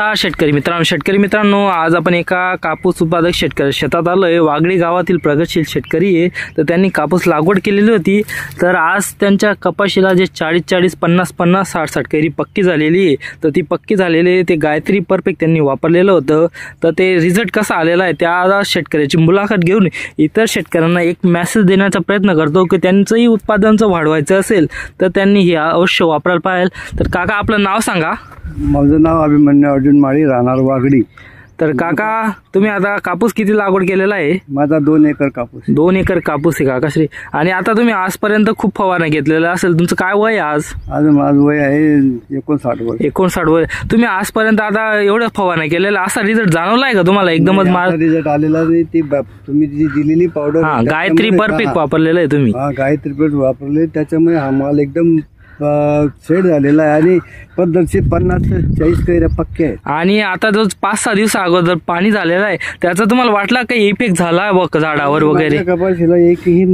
शेतकरी मित्रांनो आज आपण एका कापूस उत्पादक शेतकरी शेतात आलोय। वागडी गावातील प्रगतशील शेतकरी आहे, तर त्यांनी कापूस लागवड केलेली होती। तर आज त्यांच्या कपाशीला जे 40-40, 50-50, 60-60 कैरी पक्की झालेली आहे, तर ती पक्की झालेली ते गायत्री परफेक्ट त्यांनी वापरलेलं होतं। तर ते रिझल्ट कसा आलेला आहे त्या शेतकऱ्याची मुलाखत घेऊन इतर शेतकऱ्यांना एक मेसेज देण्याचा प्रयत्न करतो की त्यांचंही उत्पादनाचं वाढवायचं असेल तर त्यांनी हे अवश्य वापरायला पाहिजे। तर काका आपलं नाव सांगा। माझं नाव अभिमन्यू अर्जुन माळी, राहणार वागडी। तर काका तुम्ही आता कापूस किती लागवड केलेला आहे? माझा 2 एकर कापूस। 2 एकर कापूस आहे काकाश्री। आणि आता तुम्ही आजपर्यंत खूप फवारणी घेतलेला असेल, तुमचं काय वय आज? आज माझं वय आहे 59 वर्ष। 59 वय। तुम्ही आजपर्यंत आता एवढं फवारणी केलेला, असा रिझल्ट जाणवलाय का तुम्हाला? एकदमच रिझल्ट आलेला नाही। ती तुम्ही जी दिलेली पावडर गायत्री परफेक्ट वापरलेलं आहे तुम्ही? गायत्री परफेक्ट वापरले, त्याच्यामुळे हा माल एकदम सेट झालेला आहे आणि पद्धतशीर 50 ते 40 कैऱ्या पक्के आहेत। आणि आता जो 5-6 दिवस अगोदर पाणी झालेलं आहे त्याचा तुम्हाला वाटला काही इफेक्ट झाला झाडावर वगैरे? कपाशीला एकही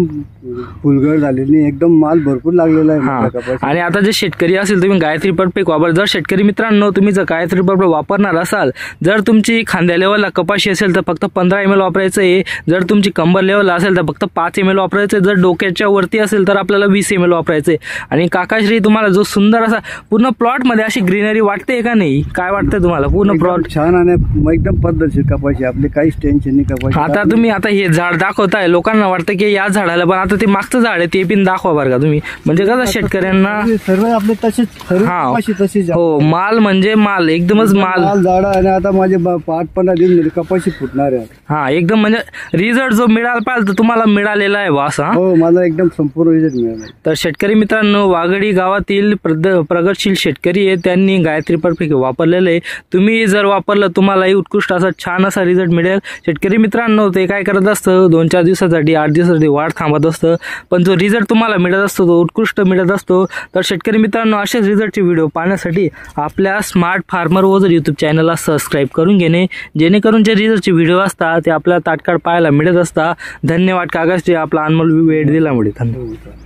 फुलगड झालेली, एकदम माल भरपूर लागलेला आहे। आणि आता जे शेतकरी असेल तुम्ही गायत्री परफेक्ट वापर, जर शेतकरी मित्रांनो तुम्ही जर गायत्री परफेक्ट वापरणार असाल, जर तुमची खांद्या लेवलला कपाशी असेल तर फक्त 15 ml वापरायचं आहे, जर तुमची कंबर लेवलला असेल तर फक्त 5 ml वापरायचं आहे, जर डोक्याच्या वरती असेल तर आपल्याला 20 ml वापरायचं आहे। आणि काकाश्री तुम्हाला जो सुंदर असा पूर्ण प्लॉट मध्ये अशी ग्रीनरी वाटते का नाही? काय वाटतं तुम्हाला? पूर्ण प्लॉट छान आणि एकदम पद्धतशीर कपाशी, आपली काहीच टेन्शन नाही कपाशी। आता तुम्ही आता हे झाड दाखवताय, लोकांना वाटतं की या झाडाला, पण आता ते मागचं झाड आहे ते पण दाखवा बरं का तुम्ही, म्हणजे कसं शेतकऱ्यांना सर्व आपले तसेच हो माल म्हणजे माल एकदमच माल झाड। आणि आता माझे 8-15 दिवस कपाशी फुटणार आहे। एकदम म्हणजे रिझल्ट जो मिळाला पाहिजे तो तुम्हाला मिळालेला आहे वासा। हो, मला एकदम संपूर्ण रिझल्ट मिळाला। तर शेतकरी मित्रांनो वागडी गावातील प्रगतशील शेतकरी आहे, त्यांनी गायत्री परफेक्ट वापरलेलं आहे। तुम्ही जर वापरलं तुम्हालाही उत्कृष्ट असा छान असा रिझल्ट मिळेल। शेतकरी मित्रांनो ते काय करत असतं, 2-4 दिवसासाठी 8 दिवसासाठी वाढ थांबत असतं, पण जो रिझल्ट तुम्हाला मिळत असतो तो उत्कृष्ट मिळत असतो। तर शेतकरी मित्रांनो अशाच रिझल्टचे व्हिडिओ पाहण्यासाठी आपल्या स्मार्ट फार्मर वजर यूट्यूब चॅनलला सबस्क्राईब करून घेणे, जेणेकरून जे रिझल्टचे व्हिडिओ असतात ते आपल्याला तात्काळ पाहायला मिळत असतात। धन्यवाद काकाश्री, आपला अनमोल वेळ दिल्यामुळे धन्यवाद।